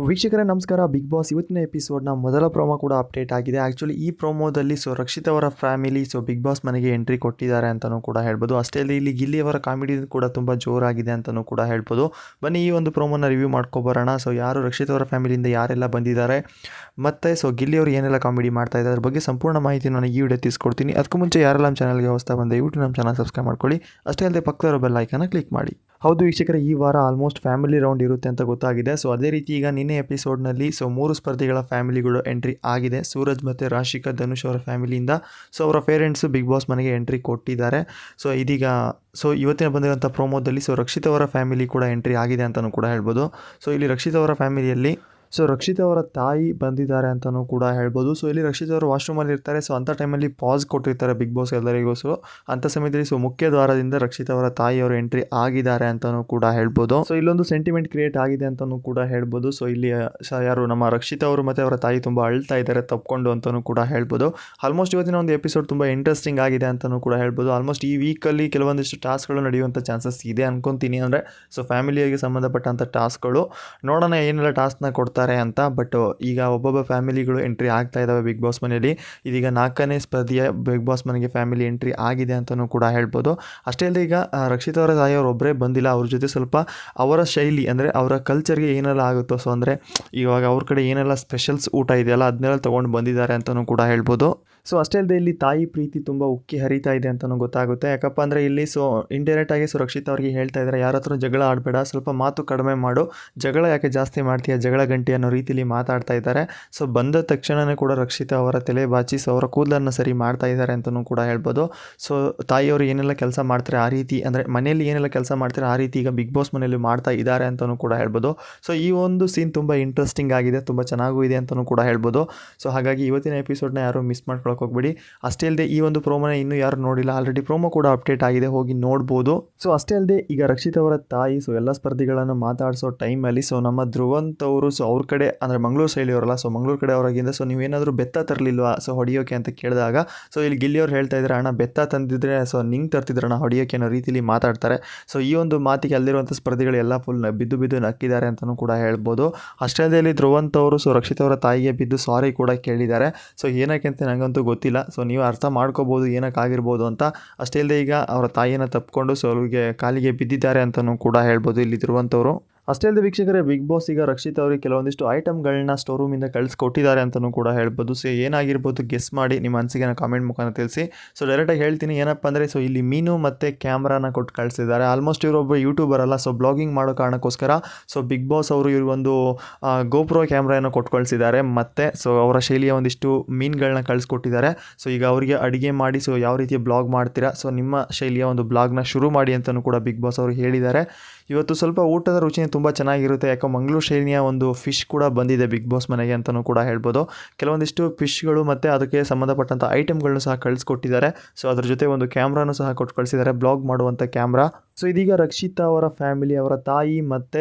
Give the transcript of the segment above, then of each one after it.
ವೀಕ್ಷಕರೇ ನಮಸ್ಕಾರ. Big boss ಇವತ್ತಿನ ಎಪಿಸೋಡ್ನ ಮೊದಲ ಪ್ರೋಮೋ ಕೂಡ ಅಪ್ಡೇಟ್ ಆಗಿದೆ. ಆ್ಯಕ್ಚುಲಿ ಈ ಪ್ರೋಮೋದಲ್ಲಿ ರಕ್ಷಿತ್ ಅವರ ಫ್ಯಾಮಿಲಿ ಬಿಗ್ ಬಾಸ್ ಮನೆಗೆ ಎಂಟ್ರಿ ಕೊಟ್ಟಿದ್ದಾರೆ ಅಂತಲೂ ಕೂಡ ಹೇಳ್ಬೋದು. ಅಷ್ಟೇ ಅಲ್ಲದೆ ಇಲ್ಲಿ ಗಿಲ್ಲಿಯವರ ಕಾಮಿಡಿ ಕೂಡ ತುಂಬ ಜೋರಾಗಿದೆ ಅಂತಲೂ ಕೂಡ ಹೇಳ್ಬೋದು. ಬನ್ನಿ ಈ ಒಂದು ಪ್ರೋಮೋನ ರಿವ್ಯೂ ಮಾಡ್ಕೊಬರೋಣ. ಯಾರು ರಕ್ಷಿತ್ ಅವರ ಫ್ಯಾಮಿಲಿಯಿಂದ ಯಾರೆಲ್ಲ ಬಂದಿದ್ದಾರೆ ಮತ್ತು ಗಿಲ್ಲಿಯವರು ಏನೆಲ್ಲ ಕಾಮಿಡಿ ಮಾಡ್ತಾ ಇದ್ದಾರೆ ಅದ್ರ ಬಗ್ಗೆ ಸಂಪೂರ್ಣ ಮಾಹಿತಿ ನಾನು ಈ ವಿಡಿಯೋ ತಿಳಿಸ್ಕೊಡ್ತೀನಿ. ಅದಕ್ಕೂ ಮುಂಚೆ ಯಾರೆಲ್ಲ ನಮ್ಮ ಚಾನಲ್ಗೆ ಹೊಸ್ತಾ ಬಂದೆ ದಯವಿಟ್ಟು ನಮ್ಮ ಚಾನಲ್ ಸಬ್ಸ್ಕ್ರೈಬ್ ಮಾಡ್ಕೊಳ್ಳಿ. ಅಷ್ಟೇ ಅಲ್ಲದೆ ಪಕ್ಕದ ಬೆಲ್ ಐಕಾನ್ನ ಕ್ಲಿಕ್ ಮಾಡಿ. ಹೌದು ವೀಕ್ಷಕರೇ, ಈ ವಾರ ಆಲ್ಮೋಸ್ಟ್ ಫ್ಯಾಮಿಲಿ ರೌಂಡ್ ಇರುತ್ತೆ ಅಂತ ಗೊತ್ತಾಗಿದೆ. ಅದೇ ರೀತಿ ಈಗ ನಿನ್ನೆ ಎಪಿಸೋಡ್ನಲ್ಲಿ 3 ಸ್ಪರ್ಧಿಗಳ ಫ್ಯಾಮಿಲಿಗಳು ಎಂಟ್ರಿ ಆಗಿದೆ. ಸೂರಜ್ ಮತ್ತು ರಾಶಿಕಾ ಧನುಷ್ ಅವರ ಫ್ಯಾಮಿಲಿಯಿಂದ ಅವರ ಪೇರೆಂಟ್ಸು ಬಿಗ್ ಬಾಸ್ ಮನೆಗೆ ಎಂಟ್ರಿ ಕೊಟ್ಟಿದ್ದಾರೆ. ಇದೀಗ ಇವತ್ತಿನ ಬಂದಿರೋಂಥ ಪ್ರೋಮೋದಲ್ಲಿ ರಕ್ಷಿತ್ ಅವರ ಫ್ಯಾಮಿಲಿ ಕೂಡ ಎಂಟ್ರಿ ಆಗಿದೆ ಅಂತಲೂ ಕೂಡ ಹೇಳ್ಬೋದು. ಇಲ್ಲಿ ರಕ್ಷಿತ್ ಅವರ ಫ್ಯಾಮಿಲಿಯಲ್ಲಿ ರಕ್ಷಿತ್ ಅವರ ತಾಯಿ ಬಂದಿದ್ದಾರೆ ಅಂತಲೂ ಕೂಡ ಹೇಳ್ಬೋದು. ಇಲ್ಲಿ ರಕ್ಷಿತ್ ಅವರು ವಾಶ್ರೂಮಲ್ಲಿ ಇರ್ತಾರೆ. ಅಂಥ ಟೈಮಲ್ಲಿ ಪಾಸ್ ಕೊಟ್ಟಿರ್ತಾರೆ ಬಿಗ್ ಬಾಸ್ ಎಲ್ಲರಿಗೂ. ಅಂಥ ಸಮಯದಲ್ಲಿ ಮುಖ್ಯ ದ್ವಾರದಿಂದ ರಕ್ಷಿತ್ ಅವರ ತಾಯಿಯವರು ಎಂಟ್ರಿ ಆಗಿದ್ದಾರೆ ಅಂತಲೂ ಕೂಡ ಹೇಳ್ಬೋದು. ಇಲ್ಲೊಂದು ಸೆಂಟಿಮೆಂಟ್ ಕ್ರಿಯೇಟ್ ಆಗಿದೆ ಅಂತಲೂ ಕೂಡ ಹೇಳ್ಬೋದು. ಇಲ್ಲಿ ಯಾರು ನಮ್ಮ ರಕ್ಷಿತ್ ಅವರು ಮತ್ತು ಅವರ ತಾಯಿ ತುಂಬ ಅಳ್ತಾ ಇದ್ದಾರೆ ತಪ್ಕೊಂಡು ಅಂತಲೂ ಕೂಡ ಹೇಳ್ಬೋದು. ಆಲ್ಮೋಸ್ಟ್ ಇವತ್ತಿನ ಒಂದು ಎಪಿಸೋಡ್ ತುಂಬ ಇಂಟ್ರೆಸ್ಟಿಂಗ್ ಆಗಿದೆ ಅಂತಲೂ ಕೂಡ ಹೇಳ್ಬೋದು. ಆಲ್ಮೋಸ್ಟ್ ಈ ವೀಕಲ್ಲಿ ಕೆಲವೊಂದಿಷ್ಟು ಟಾಸ್ಕ್ಗಳು ನಡೆಯುವಂಥ ಚಾನ್ಸಸ್ ಇದೆ ಅನ್ಕೊತೀನಿ. ಅಂದರೆ ಫ್ಯಾಮಿಲಿಗೆ ಸಂಬಂಧಪಟ್ಟಂಥ ಟಾಸ್ಕ್ಗಳು ನೋಡೋಣ ಏನೆಲ್ಲ ಟಾಸ್ಕ್ನ ಕೊಡ್ತಾರೆ ಅಂತ. ಬಟ್ ಈಗ ಒಬ್ಬೊಬ್ಬ ಫ್ಯಾಮಿಲಿಗಳು ಎಂಟ್ರಿ ಆಗ್ತಾ ಇದ್ದಾವೆ ಬಿಗ್ ಬಾಸ್ ಮನೆಯಲ್ಲಿ. ಇದೀಗ 4ನೇ ಸ್ಪರ್ಧೆಯ ಬಿಗ್ ಬಾಸ್ ಮನೆಗೆ ಫ್ಯಾಮಿಲಿ ಎಂಟ್ರಿ ಆಗಿದೆ ಅಂತಲೂ ಕೂಡ ಹೇಳ್ಬೋದು. ಅಷ್ಟೇ ಅಲ್ಲದೆ ಈಗ ರಕ್ಷಿತ್ ಅವರ ತಾಯಿಯವರು ಒಬ್ಬರೇ ಬಂದಿಲ್ಲ, ಅವ್ರ ಜೊತೆ ಸ್ವಲ್ಪ ಅವರ ಶೈಲಿ ಅಂದರೆ ಅವರ ಕಲ್ಚರ್ಗೆ ಏನೆಲ್ಲ ಆಗುತ್ತೋ ಅಂದರೆ ಇವಾಗ ಅವ್ರ ಕಡೆ ಏನೆಲ್ಲ ಸ್ಪೆಷಲ್ಸ್ ಊಟ ಇದೆಯಲ್ಲ ಅದನ್ನೆಲ್ಲ ತೊಗೊಂಡು ಬಂದಿದ್ದಾರೆ ಅಂತಲೂ ಕೂಡ ಹೇಳ್ಬೋದು. ಅಷ್ಟೇ ಅಲ್ಲದೆ ಇಲ್ಲಿ ತಾಯಿ ಪ್ರೀತಿ ತುಂಬ ಉಕ್ಕಿ ಹರಿತಾ ಇದೆ ಅಂತಲೂ ಗೊತ್ತಾಗುತ್ತೆ. ಯಾಕಪ್ಪ ಅಂದರೆ ಇಲ್ಲಿ ಇಂಡೈರೆಕ್ಟಾಗಿ ರಕ್ಷಿತ್ ಅವರಿಗೆ ಹೇಳ್ತಾ ಇದ್ದಾರೆ, ಯಾರ ಹತ್ರ ಜಗಳ ಆಡಬೇಡ, ಸ್ವಲ್ಪ ಮಾತು ಕಡಿಮೆ ಮಾಡು, ಜಗಳ ಯಾಕೆ ಜಾಸ್ತಿ ಮಾಡ್ತೀಯ, ಜಗಳ ಗಂಟೆ ಅನ್ನೋ ರೀತಿಯಲ್ಲಿ ಮಾತಾಡ್ತಾ ಇದ್ದಾರೆ. ಬಂದ ತಕ್ಷಣವೇ ಕೂಡ ರಕ್ಷಿತ್ ಅವರ ತಲೆ ಬಾಚಿ ಅವರ ಕೂದಲನ್ನು ಸರಿ ಮಾಡ್ತಾ ಇದ್ದಾರೆ ಅಂತಲೂ ಕೂಡ ಹೇಳ್ಬೋದು. ತಾಯಿಯವರು ಏನೆಲ್ಲ ಕೆಲಸ ಮಾಡ್ತಾರೆ ಆ ರೀತಿ, ಅಂದರೆ ಮನೆಯಲ್ಲಿ ಏನೆಲ್ಲ ಕೆಲಸ ಮಾಡ್ತಾರೆ ಆ ರೀತಿ ಈಗ ಬಿಗ್ ಬಾಸ್ ಮನೆಯಲ್ಲಿ ಮಾಡ್ತಾ ಇದ್ದಾರೆ ಅಂತಲೂ ಕೂಡ ಹೇಳ್ಬೋದು. ಈ ಒಂದು ಸೀನ್ ತುಂಬ ಇಂಟ್ರೆಸ್ಟಿಂಗ್ ಆಗಿದೆ, ತುಂಬ ಚೆನ್ನಾಗೂ ಇದೆ ಅಂತಲೂ ಕೂಡ ಹೇಳ್ಬೋದು. ಹಾಗಾಗಿ ಇವತ್ತಿನ ಎಪಿಸೋಡ್ನ ಯಾರು ಮಿಸ್ ಮಾಡ್ಕೊಳ್ಳೋಕೆ ಹೋಗ್ಬೇಡಿ. ಅಷ್ಟೇ ಅಲ್ಲದೆ ಈ ಒಂದು ಪ್ರೋಮೋನ ಇನ್ನೂ ಯಾರು ನೋಡಿಲ್ಲ, ಆಲ್ರೆಡಿ ಪ್ರೋಮೋ ಕೂಡ ಅಪ್ಡೇಟ್ ಆಗಿದೆ, ಹೋಗಿ ನೋಡ್ಬೋದು. ಅಷ್ಟೇ ಅಲ್ಲದೆ ಈಗ ರಕ್ಷಿತ್ ಅವರ ತಾಯಿ ಎಲ್ಲ ಸ್ಪರ್ಧಿಗಳನ್ನು ಮಾತಾಡಿಸೋ ಟೈಮಲ್ಲಿ ನಮ್ಮ ಧ್ರುವಂತ್ ಅವರು ಅವ್ರ ಕಡೆ ಅಂದರೆ ಮಂಗಳೂರು ಶೈಲಿಯವರಲ್ಲ, ಮಂಗಳೂರು ಕಡೆ ಅವರಾಗಿಂದ ನೀವೇನಾದರೂ ಬೆತ್ತ ತರಲಿಲ್ವಾ ಹೊಡಿಯೋಕೆ ಅಂತ ಕೇಳಿದಾಗ ಇಲ್ಲಿ ಗಿಲ್ಲಿಯವ್ರು ಹೇಳ್ತಾ ಇದ್ದಾರೆ, ಅಣ್ಣ ಬೆತ್ತ ತಂದಿದ್ರೆ ನಿಂಗೆ ತರ್ತಿದ್ರಣ್ಣ ಹೊಡಿಯೋಕೆ ಅನ್ನೋ ರೀತಿಯಲ್ಲಿ ಮಾತಾಡ್ತಾರೆ. ಈ ಒಂದು ಮಾತಿಗೆ ಅಲ್ಲಿರುವಂಥ ಸ್ಪರ್ಧಿಗಳು ಎಲ್ಲ ಫುಲ್ ಬಿದ್ದು ನಕ್ಕಿದ್ದಾರೆ ಅಂತಲೂ ಕೂಡ ಹೇಳ್ಬೋದು. ಅಷ್ಟೇ ಅಲ್ಲದೆ ಇಲ್ಲಿ ಧ್ರುವಂತ್ ಅವರು ರಕ್ಷಿತ್ ಅವರ ತಾಯಿಗೆ ಬಿದ್ದು ಸಾರಿ ಕೂಡ ಕೇಳಿದ್ದಾರೆ. ಏನಕ್ಕೆ ಅಂತ ನನಗಂತೂ ಗೊತ್ತಿಲ್ಲ, ನೀವು ಅರ್ಥ ಮಾಡ್ಕೋಬೋದು ಏನಕ್ಕಾಗಿರ್ಬೋದು ಅಂತ. ಅಷ್ಟೇ ಅಲ್ಲದೆ ಈಗ ಅವರ ತಾಯಿಯನ್ನು ತಪ್ಪಿಕೊಂಡು ಅವ್ರಿಗೆ ಕಾಲಿಗೆ ಬಿದ್ದಿದ್ದಾರೆ ಅಂತಲೂ ಕೂಡ ಹೇಳ್ಬೋದು ಇಲ್ಲಿ ಧ್ರುವಂತ್ ಅವರು. ಅಷ್ಟೇ ಅಲ್ಲದೆ ವೀಕ್ಷಕರೇ, ಬಿಗ್ ಬಾಸ್ ಈಗ ರಕ್ಷಿತ್ ಅವರಿಗೆ ಕೆಲವೊಂದಿಷ್ಟು ಐಟಮ್ಗಳನ್ನ ಸ್ಟೋರ್ ರೂಮಿಂದ ಕಳಿಸ್ಕೊಟ್ಟಿದ್ದಾರೆ ಅಂತಲೂ ಕೂಡ ಹೇಳ್ಬೋದು. ಏನಾಗಿರ್ಬೋದು ಗೆಸ್ ಮಾಡಿ ನಿಮ್ಮ ಅನಿಸಿಕೆನ ಕಾಮೆಂಟ್ ಮುಖಾಂತರ ತಿಳಿಸಿ. ಡೈರೆಕ್ಟಾಗಿ ಹೇಳ್ತೀನಿ ಏನಪ್ಪ ಅಂದರೆ ಇಲ್ಲಿ ಮೀನು ಮತ್ತು ಕ್ಯಾಮ್ರಾನ ಕೊಟ್ಟು ಕಳಿಸಿದ್ದಾರೆ. ಆಲ್ಮೋಸ್ಟ್ ಇವರೊಬ್ಬ ಯೂಟ್ಯೂಬರ್ ಅಲ್ಲ, ಬ್ಲಾಗಿಂಗ್ ಮಾಡೋ ಕಾರಣಕ್ಕೋಸ್ಕರ ಬಿಗ್ ಬಾಸ್ ಅವರು ಇವ್ರಿಗೊಂದು ಗೋಪ್ರೋ ಕ್ಯಾಮ್ರಾನ ಕೊಟ್ಟು ಕಳಿಸಿದ್ದಾರೆ. ಮತ್ತು ಅವರ ಶೈಲಿಯ ಒಂದಿಷ್ಟು ಮೀನುಗಳನ್ನ ಕಳಿಸ್ಕೊಟ್ಟಿದ್ದಾರೆ. ಈಗ ಅವರಿಗೆ ಅಡುಗೆ ಮಾಡಿ ಯಾವ ರೀತಿ ಬ್ಲಾಗ್ ಮಾಡ್ತೀರಾ, ನಿಮ್ಮ ಶೈಲಿಯ ಒಂದು ಬ್ಲಾಗ್ನ ಶುರು ಮಾಡಿ ಅಂತಲೂ ಕೂಡ ಬಿಗ್ ಬಾಸ್ ಅವರು ಹೇಳಿದ್ದಾರೆ. ಇವತ್ತು ಸ್ವಲ್ಪ ಊಟದ ರುಚಿ ತುಂಬ ಚೆನ್ನಾಗಿರುತ್ತೆ, ಯಾಕೋ ಮಂಗಳೂರು ಶೈಲಿಯ ಒಂದು ಫಿಶ್ ಕೂಡ ಬಂದಿದೆ ಬಿಗ್ ಬಾಸ್ ಮನೆಗೆ ಅಂತಲೂ ಕೂಡ ಹೇಳ್ಬೋದು. ಕೆಲವೊಂದಿಷ್ಟು ಫಿಶ್ಗಳು ಮತ್ತು ಅದಕ್ಕೆ ಸಂಬಂಧಪಟ್ಟಂಥ ಐಟಮ್ಗಳನ್ನು ಸಹ ಕಳಿಸ್ಕೊಟ್ಟಿದ್ದಾರೆ. ಅದ್ರ ಜೊತೆ ಒಂದು ಕ್ಯಾಮ್ರಾನು ಸಹ ಕೊಟ್ಟು ಕಳಿಸಿದ್ದಾರೆ, ಬ್ಲಾಗ್ ಮಾಡುವಂಥ ಕ್ಯಾಮ್ರಾ. ಇದೀಗ ರಕ್ಷಿತ್ ಅವರ ಫ್ಯಾಮಿಲಿ, ಅವರ ತಾಯಿ ಮತ್ತು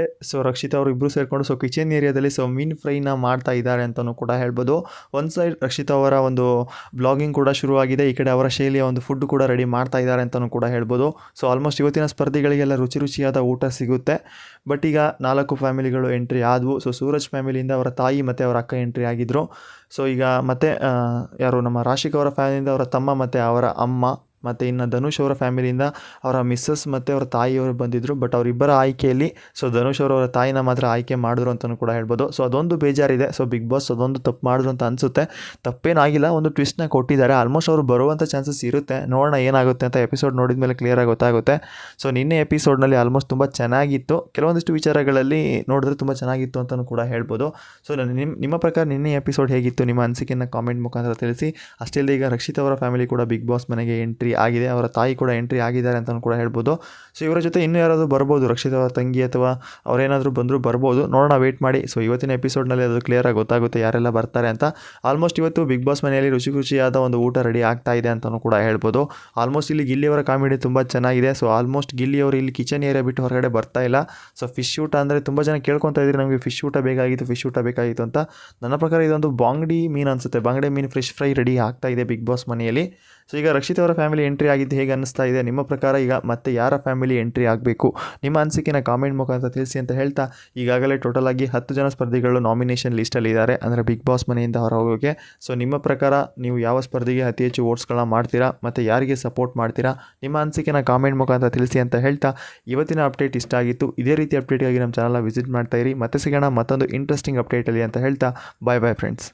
ರಕ್ಷಿತ್ ಅವರು ಇಬ್ಬರು ಸೇರಿಕೊಂಡು ಕಿಚನ್ ಏರಿಯಾದಲ್ಲಿ ಮೀನ್ ಫ್ರೈನ ಮಾಡ್ತಾ ಇದ್ದಾರೆ ಅಂತಲೂ ಕೂಡ ಹೇಳ್ಬೋದು. ಒಂದು ಸೈಡ್ ರಕ್ಷಿತ್ ಅವರ ಒಂದು ಬ್ಲಾಗಿಂಗ್ ಕೂಡ ಶುರುವಾಗಿದೆ, ಈ ಕಡೆ ಅವರ ಶೈಲಿಯ ಒಂದು ಫುಡ್ ಕೂಡ ರೆಡಿ ಮಾಡ್ತಾ ಇದ್ದಾರೆ ಅಂತಲೂ ಕೂಡ ಹೇಳ್ಬೋದು. ಆಲ್ಮೋಸ್ಟ್ ಇವತ್ತಿನ ಸ್ಪರ್ಧಿಗಳಿಗೆಲ್ಲ ರುಚಿಯಾದ ಊಟ ಸಿಗುತ್ತೆ. ಬಟ್ ಈಗ 4 ಫ್ಯಾಮಿಲಿಗಳು ಎಂಟ್ರಿ ಆದವು. ಸೂರಜ್ ಫ್ಯಾಮಿಲಿಯಿಂದ ಅವರ ತಾಯಿ ಮತ್ತು ಅವರ ಅಕ್ಕ ಎಂಟ್ರಿ ಆಗಿದ್ದರು. ಈಗ ಮತ್ತೆ ಯಾರು ನಮ್ಮ ರಾಶಿಕ್ ಅವರ ಫ್ಯಾಮಿಲಿಯಿಂದ ಅವರ ತಮ್ಮ ಮತ್ತು ಅವರ ಅಮ್ಮ, ಮತ್ತು ಇನ್ನು ಧನುಷ್ ಅವರ ಫ್ಯಾಮಿಲಿಯಿಂದ ಅವರ ಮಿಸ್ಸಸ್ ಮತ್ತು ಅವರ ತಾಯಿಯವರು ಬಂದಿದ್ದರು. ಬಟ್ ಅವರಿಬ್ಬರ ಆಯ್ಕೆಯಲ್ಲಿ ಧನುಷ್ ಅವರ ತಾಯಿನ ಮಾತ್ರ ಆಯ್ಕೆ ಮಾಡಿದ್ರು ಅಂತಲೂ ಕೂಡ ಹೇಳ್ಬೋದು. ಅದೊಂದು ಬೇಜಾರಿದೆ. ಬಿಗ್ ಬಾಸ್ ಅದೊಂದು ತಪ್ಪು ಮಾಡಿದ್ರು ಅಂತ ಅನಿಸುತ್ತೆ. ತಪ್ಪೇನಾಗಿಲ್ಲ, ಒಂದು ಟ್ವಿಸ್ಟ್ನ ಕೊಟ್ಟಿದ್ದಾರೆ. ಆಲ್ಮೋಸ್ಟ್ ಅವರು ಬರುವಂಥ ಚಾನ್ಸಸ್ ಇರುತ್ತೆ, ನೋಡೋಣ ಏನಾಗುತ್ತೆ ಅಂತ. ಎಪಿಸೋಡ್ ನೋಡಿದ ಮೇಲೆ ಕ್ಲಿಯರಾಗಿ ಗೊತ್ತಾಗುತ್ತೆ. ನಿನ್ನೆ ಎಪಿಸೋಡ್ನಲ್ಲಿ ಆಲ್ಮೋಸ್ಟ್ ತುಂಬ ಚೆನ್ನಾಗಿತ್ತು, ಕೆಲವೊಂದಿಷ್ಟು ವಿಚಾರಗಳಲ್ಲಿ ನೋಡಿದ್ರೆ ತುಂಬ ಚೆನ್ನಾಗಿತ್ತು ಅಂತಲೂ ಕೂಡ ಹೇಳ್ಬೋದು. ನಿಮ್ಮ ಪ್ರಕಾರ ನಿನ್ನೆ ಎಪಿಸೋಡ್ ಹೇಗಿತ್ತು, ನಿಮ್ಮ ಅನಿಸಿಕೆಯನ್ನು ಕಾಮೆಂಟ್ ಮುಖಾಂತರ ತಿಳಿಸಿ. ಅಷ್ಟೇ ಅಲ್ಲದೆ ಈಗ ರಕ್ಷಿತ್ ಅವರ ಫ್ಯಾಮಿಲಿ ಕೂಡ ಬಿಗ್ ಬಾಸ್ ಮನೆಗೆ ಎಂಟ್ರಿ ಆಗಿದೆ, ಅವರ ತಾಯಿ ಕೂಡ ಎಂಟ್ರಿ ಆಗಿದ್ದಾರೆ ಅಂತಲೂ ಕೂಡ ಹೇಳ್ಬೋದು. ಇವರ ಜೊತೆ ಇನ್ನೂ ಯಾರಾದರೂ ಬರ್ಬೋದು, ರಕ್ಷಿತ್ ಅವರ ತಂಗಿ ಅಥವಾ ಅವರೇನಾದರೂ ಬಂದರೂ ಬರ್ಬೋದು, ನೋಡೋಣ, ವೇಟ್ ಮಾಡಿ. ಇವತ್ತಿನ ಎಪಿಸೋಡ್ನಲ್ಲಿ ಅದು ಕ್ಲಿಯರಾಗಿ ಗೊತ್ತಾಗುತ್ತೆ ಯಾರೆಲ್ಲ ಬರ್ತಾರೆ ಅಂತ. ಆಲ್ಮೋಸ್ಟ್ ಇವತ್ತು ಬಿಗ್ ಬಾಸ್ ಮನೆಯಲ್ಲಿ ರುಚಿಯಾದ ಒಂದು ಊಟ ರೆಡಿ ಆಗ್ತಾ ಇದೆ ಅಂತಲೂ ಕೂಡ ಹೇಳ್ಬೋದು. ಆಲ್ಮೋಸ್ಟ್ ಇಲ್ಲಿ ಗಿಲ್ಲಿಯವರ ಕಾಮಿಡಿ ತುಂಬ ಚೆನ್ನಾಗಿದೆ. ಆಲ್ಮೋಸ್ಟ್ ಗಿಲ್ಲಿಯವರು ಇಲ್ಲಿ ಕಿಚನ್ ಏರಿಯಾ ಬಿಟ್ಟು ಹೊರಗಡೆ ಬರ್ತಾ ಇಲ್ಲ. ಫಿಶ್ ಊಟ ಅಂದರೆ ತುಂಬ ಜನ ಕೇಳ್ಕೊತಾ ಇದ್ರಿ, ನಮಗೆ ಫಿಶ್ ಊಟ ಬೇಕಾಗಿತ್ತು ಅಂತ. ನನ್ನ ಪ್ರಕಾರ ಇದೊಂದು ಬಾಂಗಡಿ ಮೀನು ಅನಿಸುತ್ತೆ, ಬಾಂಗಡೆ ಮೀನು ಫಿಶ್ ಫ್ರೈ ರೆಡಿ ಆಗ್ತಾ ಇದೆ ಬಿಗ್ ಬಾಸ್ ಮನೆಯಲ್ಲಿ. ಸೊ ಈಗ ರಕ್ಷಿತ್ ಅವರ ಫ್ಯಾಮಿಲಿ ಎಂಟ್ರಿ ಆಗಿದ್ದು ಹೇಗೆ ಅನ್ನಿಸ್ತಾ ಇದೆ? ನಿಮ್ಮ ಪ್ರಕಾರ ಈಗ ಮತ್ತೆ ಯಾರ ಫ್ಯಾಮಿಲಿ ಎಂಟ್ರಿ ಆಗಬೇಕು? ನಿಮ್ಮ ಅನಿಸಿಕೆನ ಕಾಮೆಂಟ್ ಮುಖಾಂತರ ತಿಳಿಸಿ ಅಂತ ಹೇಳ್ತಾ, ಈಗಾಗಲೇ ಟೋಟಲ್ ಆಗಿ 10 ಜನ ಸ್ಪರ್ಧಿಗಳು ನಾಮಿನೇಷನ್ ಲಿಸ್ಟಲ್ಲಿ ಇದ್ದಾರೆ, ಅಂದರೆ ಬಿಗ್ ಬಾಸ್ ಮನೆಯಿಂದ ಹೊರ ಹೋಗೋಕ್ಕೆ. ಸೊ ನಿಮ್ಮ ಪ್ರಕಾರ ನೀವು ಯಾವ ಸ್ಪರ್ಧೆಗೆ ಅತಿ ಹೆಚ್ಚು ವೋಟ್ಸ್ಗಳನ್ನ ಮಾಡ್ತೀರಾ ಮತ್ತು ಯಾರಿಗೆ ಸಪೋರ್ಟ್ ಮಾಡ್ತೀರಾ? ನಿಮ್ಮ ಅನಿಸಿಕೆನ ಕಾಮೆಂಟ್ ಮುಖಾಂತರ ತಿಳಿಸಿ ಅಂತ ಹೇಳ್ತಾ, ಇವತ್ತಿನ ಅಪ್ಡೇಟ್ ಇಷ್ಟ ಆಗಿತ್ತು. ಇದೇ ರೀತಿ ಅಪ್ಡೇಟ್ಗಾಗಿ ನಮ್ಮ ಚಾನಲ್ನ ವಿಸಿಟ್ ಮಾಡ್ತಾ ಇರಿ. ಮತ್ತೆ ಸಿಗೋಣ ಮತ್ತೊಂದು ಇಂಟ್ರೆಸ್ಟಿಂಗ್ ಅಪ್ಡೇಟಲ್ಲಿ ಅಂತ ಹೇಳ್ತಾ, ಬಾಯ್ ಬಾಯ್ ಫ್ರೆಂಡ್ಸ್.